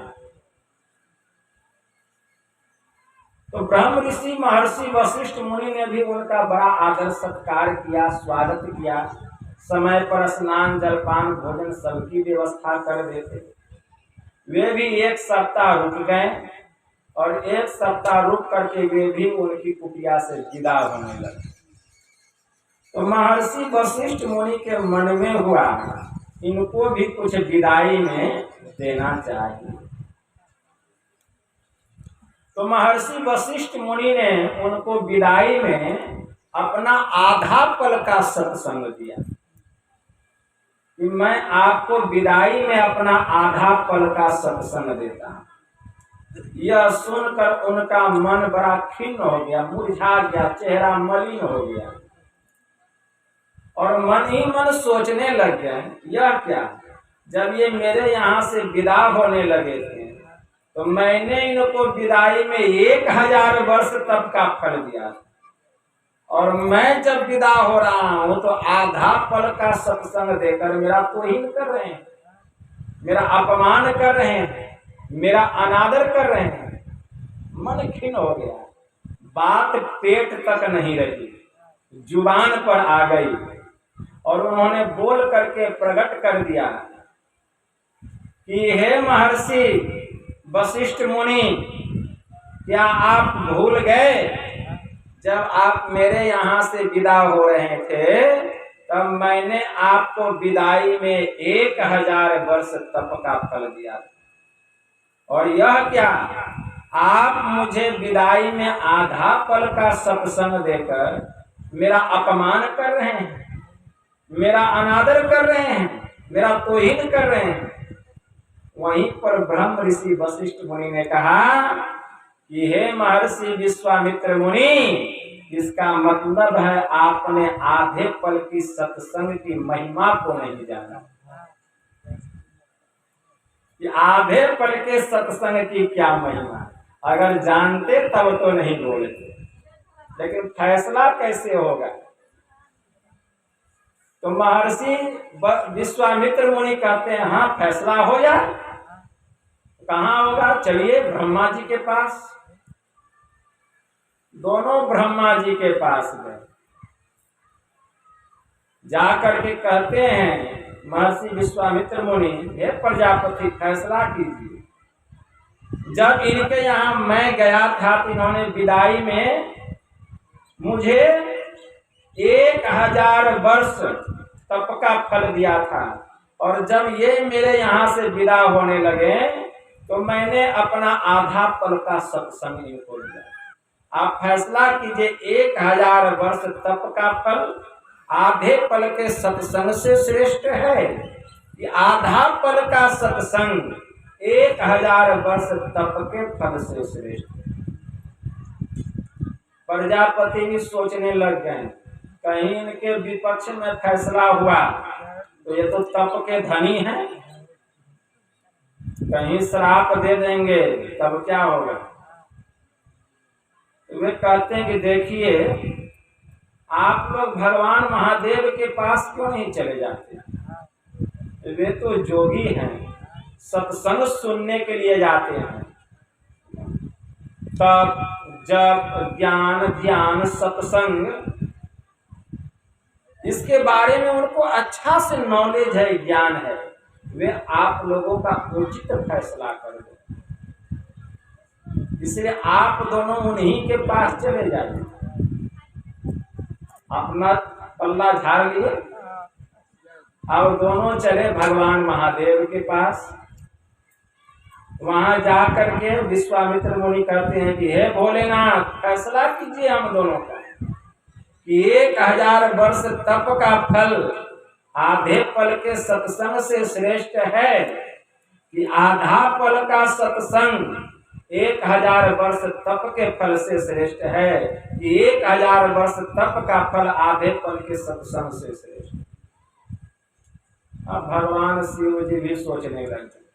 तो ब्रह्म ऋषि महर्षि वशिष्ठ मुनि ने भी उनका बड़ा आदर सत्कार किया, स्वागत किया, समय पर स्नान जलपान भोजन सबकी व्यवस्था कर देते। वे भी 1 सप्ताह रुक गए और 1 सप्ताह रुक करके वे भी उनकी कुटिया से विदा होने लगे। तो महर्षि वशिष्ठ मुनि के मन में हुआ इनको भी कुछ विदाई में देना चाहिए। तो महर्षि वशिष्ठ मुनि ने उनको विदाई में अपना आधा पल का सत्संग दिया कि मैं आपको विदाई में अपना आधा पल का सत्संग देता हूं। यह सुनकर उनका मन बड़ा खिन्न हो गया, मुरझा गया, चेहरा मलिन हो गया और मन ही मन सोचने लग गए, यह क्या, जब ये मेरे यहाँ से विदा होने लगे थे तो मैंने इनको विदाई में 1000 वर्ष तप का फल दिया और मैं जब विदा हो रहा हूं तो आधा पल का सत्संग देकर मेरा तोहीन कर रहे हैं, मेरा अपमान कर रहे हैं, मेरा अनादर कर रहे हैं। मन खिन्न हो गया, बात पेट तक नहीं रही, जुबान पर आ गई और उन्होंने बोल करके प्रकट कर दिया कि हे महर्षि वशिष्ठ मुनि, क्या आप भूल गए जब आप मेरे यहाँ से विदा हो रहे थे तब मैंने आपको विदाई में 1000 वर्ष तप का फल दिया था, और यह क्या, आप मुझे विदाई में आधा पल का सत्संग देकर मेरा अपमान कर रहे हैं, मेरा अनादर कर रहे हैं, मेरा तौहीन कर रहे हैं। वहीं पर ब्रह्म ऋषि वशिष्ठ मुनि ने कहा कि हे महर्षि विश्वामित्र मुनि, इसका मतलब है आपने आधे पल की सत्संग की महिमा को नहीं जाना। कि आधे पल के सत्संग की क्या महिमा, अगर जानते तब तो नहीं बोलते, लेकिन फैसला कैसे होगा। तो महर्षि विश्वामित्र मुनि कहते हैं हाँ फैसला हो जाए। कहाँ होगा? चलिए ब्रह्मा जी के पास। दोनों ब्रह्मा जी के पास गए। जाकर के कहते हैं महर्षि विश्वामित्र मुनि, हे प्रजापति फैसला कीजिए। जब इनके यहाँ मैं गया था तो इन्होंने विदाई में मुझे 1000 वर्ष तप का फल दिया था, और जब ये मेरे यहाँ से विदा होने लगे तो मैंने अपना आधा पल का सत्संग इनको दिया। आप फैसला कीजिए 1000 वर्ष तप का फल आधे पल के सत्संग से श्रेष्ठ है कि आधा पल का सत्संग 1000 वर्ष तप के फल से श्रेष्ठ है। प्रजापति भी सोचने लग गए, कहीं इनके विपक्ष में फैसला हुआ तो ये तो तप के धनी हैं, कहीं श्राप दे देंगे तब क्या होगा। वे कहते हैं कि देखिए आप लोग भगवान महादेव के पास क्यों नहीं चले जाते? वे तो जोगी हैं, सत्संग सुनने के लिए जाते हैं। तब जब ज्ञान ध्यान सत्संग इसके बारे में उनको अच्छा से नॉलेज है, ज्ञान है, वे आप लोगों का उचित फैसला कर दे। इसलिए आप दोनों उन्हीं के पास चले जाइए। अपना पल्ला झाड़ लिए, अब दोनों चले भगवान महादेव के पास। वहां जाकर के विश्वामित्र मुनि कहते हैं कि हे भोलेनाथ फैसला कीजिए हम दोनों का कि 1000 वर्ष तप का फल आधे पल के सत्संग से श्रेष्ठ है कि आधा पल का सत्संग 1000 वर्ष तप के फल से श्रेष्ठ है कि 1000 वर्ष तप का फल आधे पल के सत्संग से श्रेष्ठ। अब भगवान शिव जी भी सोचने लगे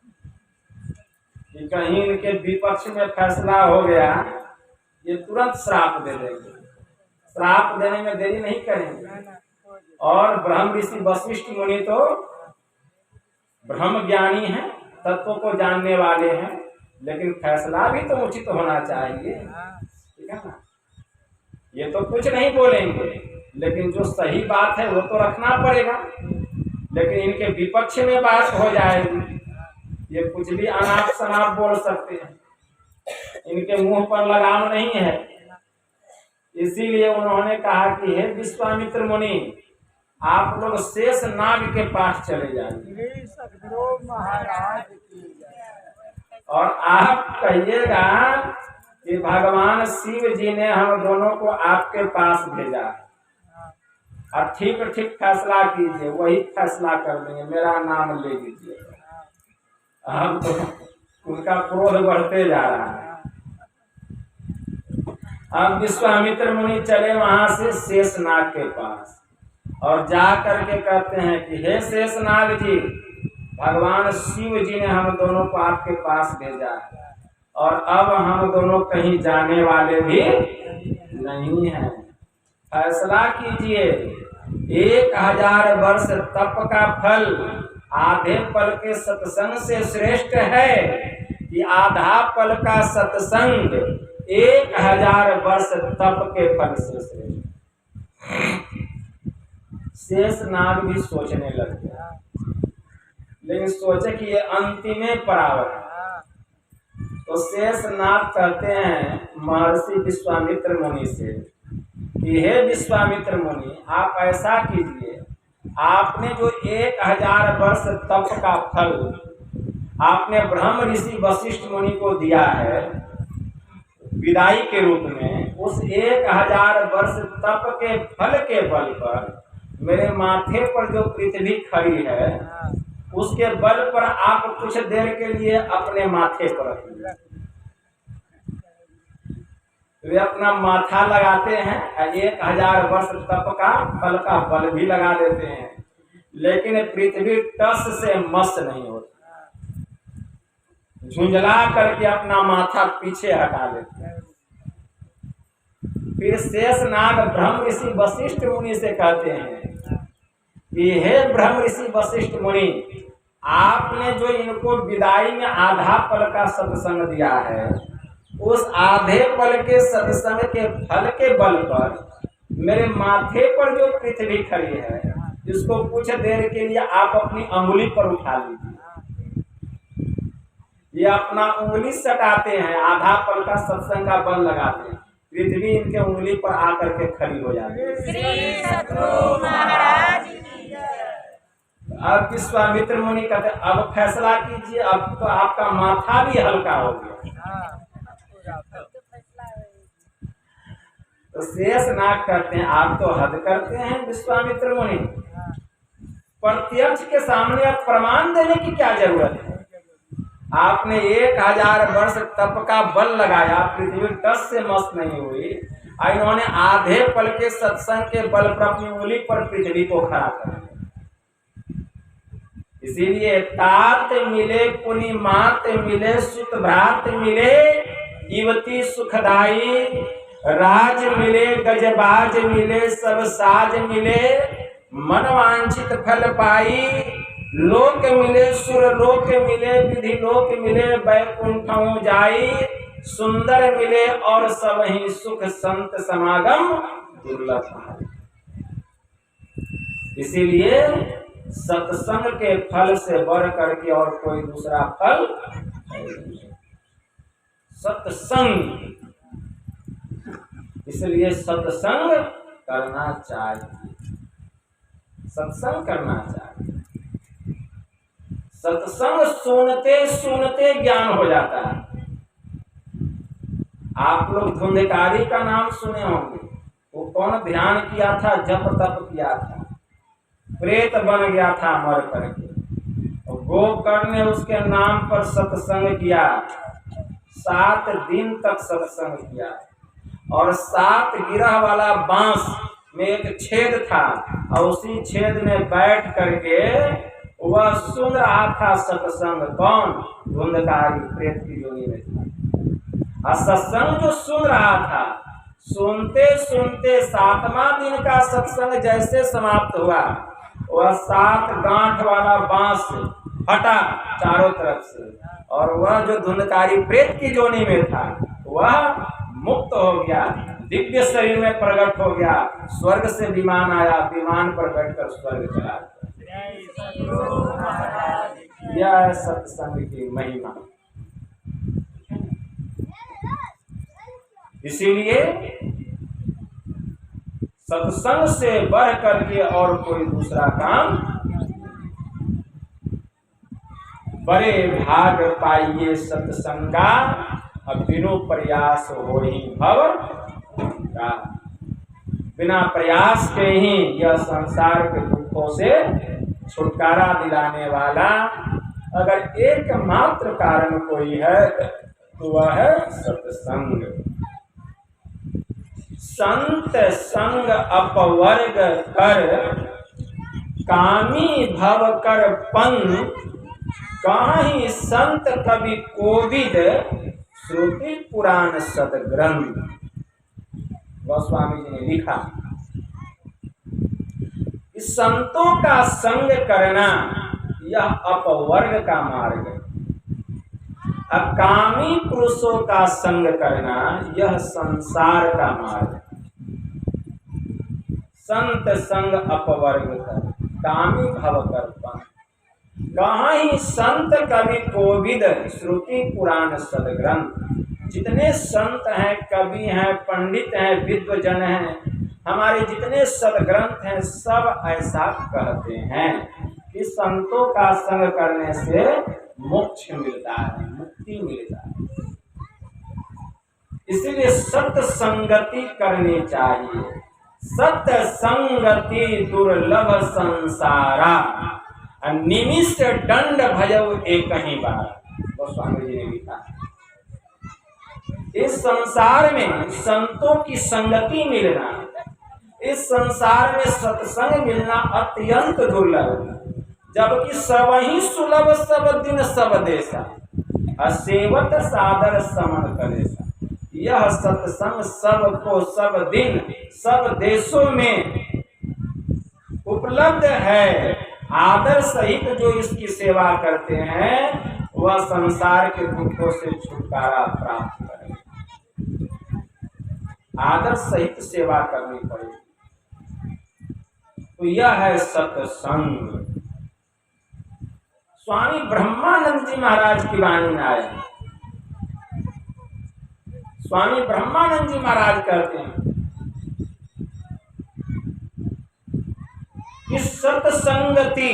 कि कहीं इनके विपक्ष में फैसला हो गया, ये तुरंत श्राप दे देंगे। श्राप देने में देरी नहीं करेंगे। और ब्रह्म ऋषि वशिष्ठ मुनि तो ब्रह्म ज्ञानी हैं, तत्वों को जानने वाले हैं, लेकिन फैसला भी तो उचित होना चाहिए, ठीक है ना। ये तो कुछ नहीं बोलेंगे, लेकिन जो सही बात है वो तो रखना पड़ेगा। लेकिन इनके विपक्ष में बात हो जाएगी, ये कुछ भी अनाप शनाप बोल सकते हैं, इनके मुंह पर लगाम नहीं है। इसीलिए उन्होंने कहा कि हे विश्वामित्र मुनि आप लोग शेष नाग के पास चले जाइए और आप कहिएगा कि भगवान शिव जी ने हम दोनों को आपके पास भेजा है, और ठीक ठीक फैसला कीजिए, वही फैसला कर देंगे, मेरा नाम ले लीजिए। अब तो उनका क्रोध बढ़ते जा रहा है। अब विश्वामित्र मुनि चले वहां से शेषनाग के पास और जा करके कहते हैं कि हे शेषनाग जी भगवान शिव जी ने हम दोनों को आपके पास भेजा है, और अब हम दोनों कहीं जाने वाले भी नहीं हैं। फैसला कीजिए 1000 वर्ष तप का फल आधे पल के सत्संग से श्रेष्ठ है कि आधा पल का सत्संग 1000 वर्ष तप के फल से श्रेष्ठ। शेषनाग भी सोचने लग गया, लेकिन सोचे कि ये अंतिम परावत है। तो शेषनाग कहते हैं महर्षि विश्वामित्र मुनि से कि हे विश्वामित्र मुनि आप ऐसा कीजिए, आपने जो 1000 वर्ष तप का फल आपने ब्रह्म ऋषि वशिष्ठ मुनि को दिया है विदाई के रूप में, उस 1000 वर्ष तप के फल के बल पर मेरे माथे पर जो पृथ्वी खड़ी है उसके बल पर आप कुछ देर के लिए अपने माथे पर रखिए। वे अपना माथा लगाते हैं, 1000 वर्ष तप का फल का बल भी लगा देते हैं, लेकिन पृथ्वी टस से मस नहीं होती, झुंझला करके अपना माथा पीछे हटा लेते हैं। फिर शेषनाग ब्रह्म ऋषि वशिष्ठ मुनि से कहते हैं कि हे ब्रह्म ऋषि वशिष्ठ मुनि, आपने जो इनको विदाई में आधा पल का सत्संग दिया है, उस आधे पल के सत्संग के फल के बल पर मेरे माथे पर जो पृथ्वी खड़ी है, इसको कुछ देर के लिए आप अपनी अंगुली पर उठा लीजिए। ये अपना उंगली सटाते हैं, आधा पल का सत्संग का बल लगाते हैं, पृथ्वी इनके उंगली पर आकर के खड़ी हो जाती है। श्री सद्गुरु महाराज की जय। अब विश्वामित्र मुनि कहते अब फैसला कीजिए, अब तो आपका माथा भी हल्का हो गया। तो शेषनाग कहते हैं आप तो हद करते हैं विश्वामित्र मुनि, प्रत्यक्ष के सामने अब प्रमाण देने की क्या जरूरत है? आपने 1000 वर्ष तप का बल लगाया, पृथ्वी टस से मस नहीं हुई, इन्होंने आधे पल के सत्संग के बल पर अपनी उंगली पर पृथ्वी को खड़ा कर दिया। इसीलिए तात मिले पुनि मात मिले सुत भ्रात मिले, युवती सुखदाई राज मिले गजबाज मिले सब साज मिले, मनवांछित फल पाई लोक मिले सुर लोक मिले विधि लोक मिले बैकुंठों जाई, सुंदर मिले और सब ही सुख संत समागम दुर्लभ। इसीलिए सत्संग के फल से बढ़ करके और कोई दूसरा फल नहीं। सत्संग, इसलिए सत्संग करना चाहिए, सत्संग करना चाहिए। सत्संग सुनते सुनते ज्ञान हो जाता है। आप लोग धुंधकारी का नाम सुने होंगे, वो कौन ध्यान किया था, जप तप किया था, प्रेत बन गया था मर करके, और गोकर्ण ने उसके नाम पर सत्संग किया, 7 दिन तक सत्संग किया, और 7 गिरह वाला बांस में एक छेद था, और उसी छेद में बैठ करके वह सुन रहा था सत्संग। कौन? धुंधकारी प्रेत की योनि में था। और सत्संग जो सुन रहा था, सुनते सुनते 7वां दिन का सत्संग जैसे समाप्त हुआ, वह 7 गांठ वाला बांस फटा चारों तरफ से, और वह जो धुंधकारी प्रेत की योनि में था वह मुक्त हो गया, दिव्य शरीर में प्रकट हो गया, स्वर्ग से विमान आया, विमान पर बैठकर स्वर्ग चला गया। यह सत्संग की महिमा। इसीलिए सत्संग से बढ़ करके और कोई दूसरा काम, बड़े भाग पाइए सत्संगा, अब बिनु प्रयास हो ही भव का। बिना प्रयास के ही यह संसार के दुखों से छुटकारा दिलाने वाला अगर एकमात्र कारण कोई है तो वह है सत्संग। संत संग अपवर्ग कर कामी भव कर पंग, कहीं संत कवि कोविद श्रुति पुराण सदग्रंथ। गोस्वामी जी ने लिखा, इस संतों का संग करना यह अपवर्ग का मार्ग है, अकामी पुरुषों का संग करना यह संसार का मार्ग है। संत संग अपवर्ग कर कामी भव कर पंग, कहाँ ही संत कवि कोविद श्रुति पुराण सदग्रंथ। जितने संत हैं, कवि हैं, पंडित हैं, विद्वजन हैं, हमारे जितने सदग्रंथ हैं, सब ऐसा कहते हैं कि संतों का संग करने से मोक्ष मिलता है, मुक्ति मिलता है। इसीलिए सत्संगति करनी चाहिए। सत्संगति दुर्लभ संसारा, निमिष दंड भयउ एक ही बार। गोस्वामी जी ने लिखा, इस संसार में संतों की संगति मिलना, इस संसार में सत्संग मिलना अत्यंत दुर्लभ है। जबकि सब ही सुलभ सब दिन सब देशा, असेवत सादर समन कलेसा। यह सत्संग सबको सब दिन सब देशों में उपलब्ध उपलब्ध है, आदर सहित जो इसकी सेवा करते हैं वह संसार के दुखों से छुटकारा प्राप्त करें। आदर सहित सेवा करनी पड़ेगी। तो यह है सत्संग। स्वामी ब्रह्मानंद जी महाराज की वाणी में आए। स्वामी ब्रह्मानंद जी महाराज कहते हैं कि सत्संगति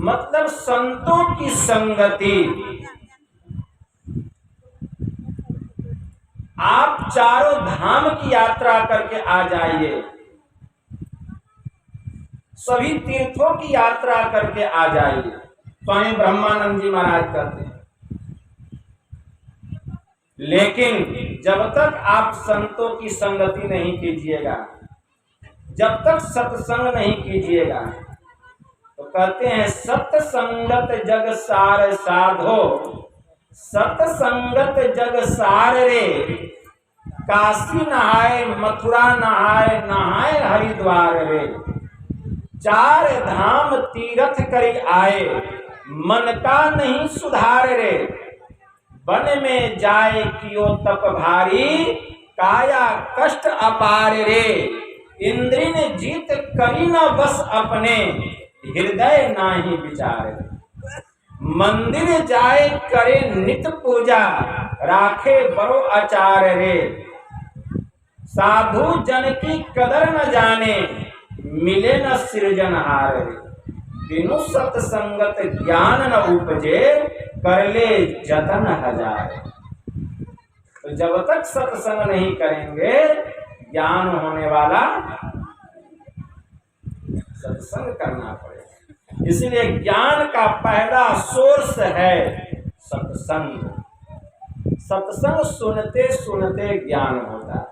मतलब संतों की संगति। आप चारों धाम की यात्रा करके आ जाइए, सभी तीर्थों की यात्रा करके आ जाइए। स्वामी ब्रह्मानंद जी महाराज कहते हैं, लेकिन जब तक आप संतों की संगति नहीं कीजिएगा, जब तक सत्संग नहीं कीजिएगा, तो कहते हैं सत्संगत जग सार साधो, सत्संगत जग सार रे, काशी नहाए मथुरा नहाए नहाए हरिद्वार रे, चार धाम तीर्थ करी आए, मन का नहीं सुधार रे, वन में जाए कियो तप भारी, काया कष्ट अपार रे, इंद्री ने जीत करी न बस अपने, हृदय नाही विचार। मंदिर जाए करे नित पूजा, राखे बड़ो आचार रे, साधु जन की कदर न जाने, मिले न सृजनहार रे, बिनु सत्संगत ज्ञान न उपजे, कर ले जतन हजार। तो जब तक सत्संग नहीं करेंगे ज्ञान होने वाला, सत्संग करना पड़ेगा। इसलिए ज्ञान का पहला सोर्स है सत्संग। सत्संग सुनते सुनते ज्ञान होता है,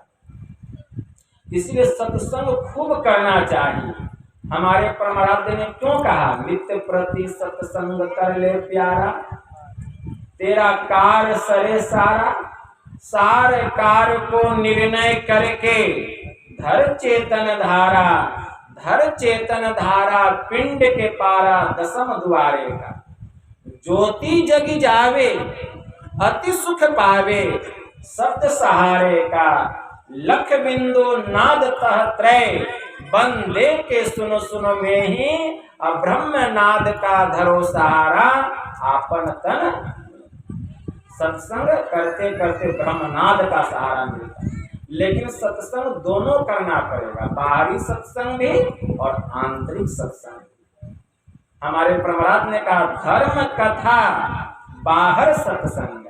इसलिए सत्संग खूब करना चाहिए। हमारे परमाराध्य ने क्यों कहा, नित्य प्रति सत्संग कर ले प्यारा, तेरा कार्य सरे सारा, सारे कार्य को निर्णय करके धर चेतन धारा, धर चेतन धारा पिंड के पारा, दसम द्वारे का, ज्योति जगी जावे अति सुख पावे, शब्द सहारे का, लख बिंदु नाद तह त्रय, बंदे के सुनो सुनो में ही, अब्रह्म नाद का धरो सहारा, आपन तन। सत्संग करते करते ब्रह्मनाद का सहारा मिलता है, लेकिन सत्संग दोनों करना पड़ेगा, बाहरी सत्संग भी और आंतरिक सत्संग भी। हमारे प्रहलाद ने कहा धर्म कथा बाहर सत्संग,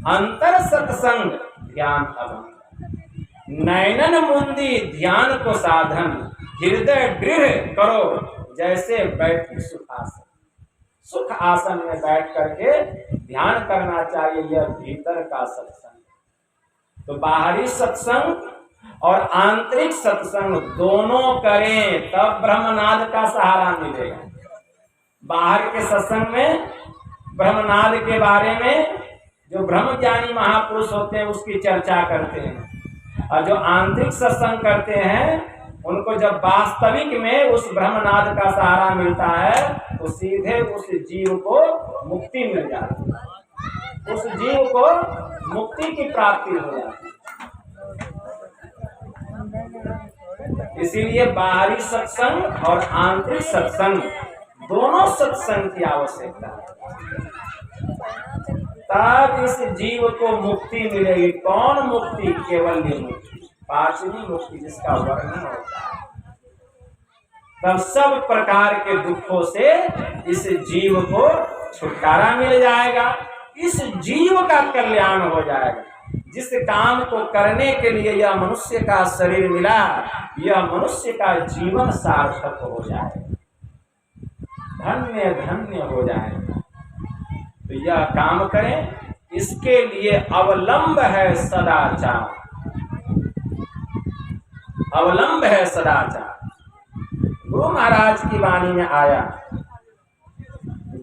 अंतर सत्संग ध्यान अभंग, नैनन मुंदी ध्यान को साधन, हृदय दृढ़ करो जैसे बैठी सुखासन। सुख आसन में बैठ करके ध्यान करना चाहिए, यह भीतर का सत्संग। तो बाहरी सत्संग और आंतरिक सत्संग दोनों करें तब ब्रह्मनाद का सहारा मिलेगा। बाहर के सत्संग में ब्रह्मनाद के बारे में जो ब्रह्मज्ञानी महापुरुष होते हैं उसकी चर्चा करते हैं, और जो आंतरिक सत्संग करते हैं उनको जब वास्तविक में उस ब्रह्मनाद का सहारा मिलता है तो सीधे उस जीव को मुक्ति मिल जाती है, उस जीव को मुक्ति की प्राप्ति हो जाती है। इसीलिए बाहरी सत्संग और आंतरिक सत्संग दोनों सत्संग की आवश्यकता है, तब इस जीव को मुक्ति मिलेगी। कौन मुक्ति? केवल ये मुक्ति, पांचवी मुक्ति जिसका वर्णन होता है। तब सब प्रकार के दुखों से इस जीव को छुटकारा मिल जाएगा, इस जीव का कल्याण हो जाएगा। जिस काम को करने के लिए यह मनुष्य का शरीर मिला, यह मनुष्य का जीवन सार्थक हो जाएगा, धन्य धन्य हो जाएगा। तो यह काम करें, इसके लिए अवलंब है सदाचार, अवलंब है सदाचार। गुरु महाराज की वाणी में आया,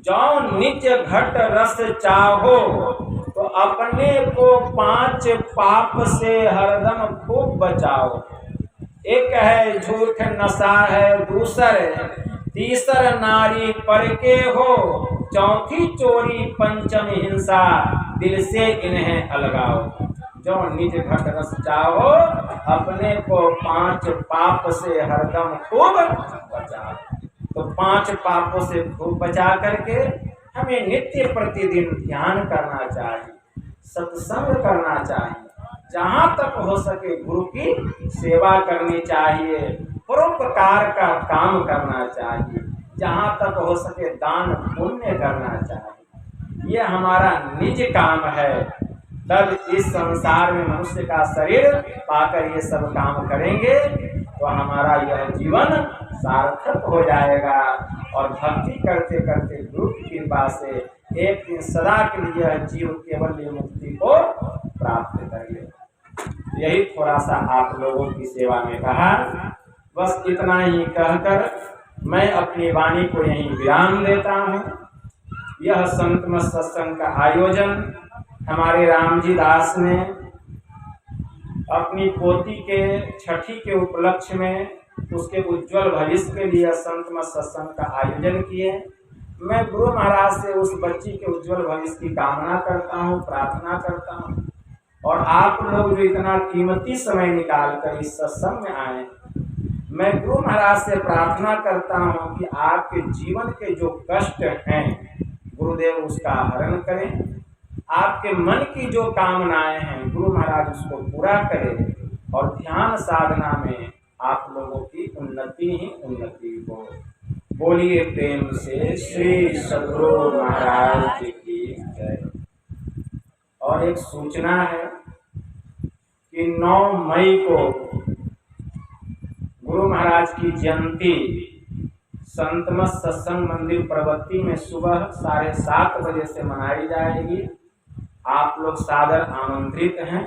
जो निज घट रस चाहो तो अपने को 5 पाप से हरदम खूब बचाओ। एक है झूठ नशा है, दूसर तीसर नारी पर के हो, चौथी चोरी, पंचम हिंसा, दिल से इन्हें अलगाओ। जो निज घट रस चाहो, अपने को 5 पाप से हरदम खूब बचाओ। तो 5 पापों से खूब बचा करके हमें नित्य प्रतिदिन ध्यान करना चाहिए, सत्संग करना चाहिए, जहाँ तक हो सके गुरु की सेवा करनी चाहिए, परोपकार का काम करना चाहिए, जहाँ तक हो सके दान पुण्य करना चाहिए। ये हमारा निज काम है। तब इस संसार में मनुष्य का शरीर पाकर ये सब काम करेंगे तो हमारा यह जीवन सार्थक हो जाएगा और भक्ति करते करते गुरु की कृपा से एक दिन सदा के लिए यह जीव केवल मुक्ति को प्राप्त कर ले। यही थोड़ा सा आप लोगों की सेवा में कहा। बस इतना ही कहकर मैं अपनी वाणी को यहीं विराम देता हूँ। यह संत मत सत्संग का आयोजन हमारे रामजी दास ने अपनी पोती के छठी के उपलक्ष्य में उसके उज्जवल भविष्य के लिए संत मत सत्संग का आयोजन किए। मैं गुरु महाराज से उस बच्ची के उज्जवल भविष्य की कामना करता हूँ, प्रार्थना करता हूँ। और आप लोग जो इतना कीमती समय निकाल कर इस सत्संग में आए, मैं गुरु महाराज से प्रार्थना करता हूँ कि आपके जीवन के जो कष्ट हैं गुरुदेव उसका हरण करें। आपके मन की जो कामनाएं हैं गुरु महाराज उसको पूरा करें और ध्यान साधना में आप लोगों की उन्नति ही उन्नति हो। बोलिए प्रेम से श्री सद्गुरु महाराज की जय। और एक सूचना है कि 9 मई को गुरु महाराज की जयंती संत मत सत्संग मंदिर प्रवत्ती में सुबह 7:30 बजे से मनाई जाएगी। आप लोग सादर आमंत्रित हैं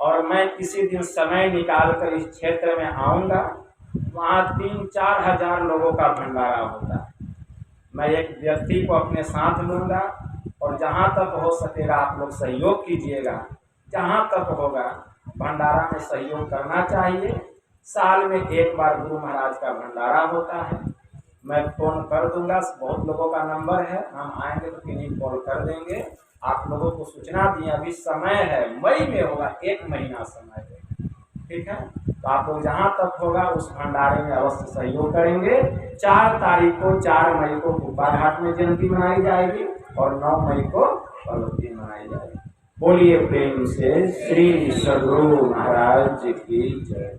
और मैं किसी दिन समय निकालकर इस क्षेत्र में आऊँगा। वहाँ 3-4 हज़ार लोगों का भंडारा होता है। मैं एक व्यक्ति को अपने साथ लूँगा और जहाँ तक हो सकेगा आप लोग सहयोग कीजिएगा। जहाँ तक होगा भंडारा में सहयोग करना चाहिए। साल में एक बार गुरु महाराज का भंडारा होता है। मैं फ़ोन कर दूंगा, बहुत लोगों का नंबर है, हम आएंगे तो किन्हीं कॉल कर देंगे। आप लोगों को सूचना दी, अभी समय है, मई में होगा, 1 महीना समय है, ठीक है। तो आप लोग जहाँ तक होगा उस भंडारे में अवश्य सहयोग करेंगे। 4 मई को कुप्पा घाट में जयंती मनाई जाएगी और 9 मई को प्रवत्ती मनाई जाएगी। बोलिए प्रेम से श्री सद्गुरु महाराज की जय।